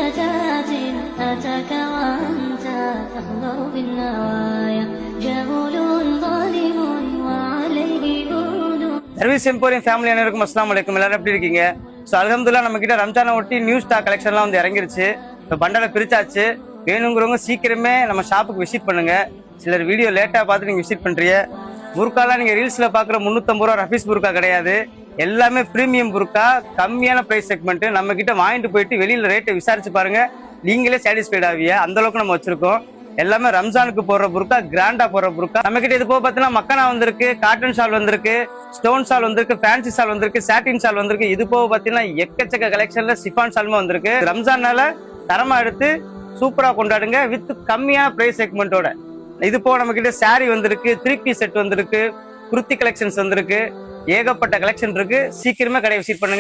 بهجات أتاك وأنت تخضر بالنوايا جهول ظالم وعليه برد. Service emporium family அனைவருக்கும் அஸ்ஸலாமு அலைக்கும். எல்லாரும் எப்படி இருக்கீங்க? ஸோ அல்ஹம்துலில்லாஹ் நம்ம கிட்ட ரம்ஜானை ஒட்டி நியூ ஸ்டாக் கலெக்ஷன்லாம் வந்து இறங்கிருச்சு. இப்போ பண்டலை பிரிச்சாச்சு. வேணுங்கிறவங்க சீக்கிரமே நம்ம ஷாப்புக்கு விசிட் பண்ணுங்க. சிலர் வீடியோ லேட்டாக பார்த்து நீங்கள் விசிட் பண்ணுறீங்க. புர்காலாம் நீங்கள் ரீல்ஸில் பார்க்குற 350 ரூபா ரஃபீஸ் புர்கா கிடையாது. எல்லாமே ப்ரீமியம் புர்கா, கம்மியான ப்ரைஸ் செக்மெண்ட். நம்ம கிட்ட வாங்கிட்டு போயிட்டு வெளியில் ரேட்டை விசாரிச்சு பாருங்க, நீங்களே சாட்டிஸ்ஃபைட் ஆவீங்க. அந்த அளவுக்கு நம்ம வச்சிருக்கோம். எல்லாமே ரம்ஜானுக்கு போடுற புர்கா, கிராண்டா போடுற புர்கா. நம்ம கிட்ட இது போக பார்த்தீங்கன்னா மக்கனா வந்திருக்கு, காட்டன் ஷால் வந்திருக்கு, ஸ்டோன் ஷால் வந்திருக்கு, ஃபேன்சி ஷால் வந்திருக்கு, சாட்டின் ஷால் வந்திருக்கு. இது போக பார்த்தீங்கன்னா எக்கச்சக்க கலெக்ஷன்ல சிஃபான் ஷாலுமே வந்திருக்கு. ரம்ஜான்னால தரமா எடுத்து சூப்பரா கொண்டாடுங்க வித் கம்மியான பிரைஸ் செக்மெண்டோட. இது போக நம்ம கிட்ட சாரி வந்திருக்கு, 3 பீஸ் செட் வந்திருக்கு, குர்த்தி கலெக்ஷன்ஸ் வந்திருக்கு, ஏகப்பட்ட கலெக்ஷன் இருக்கு. சீக்கிரமே கடையை விசிட் பண்ணுங்க.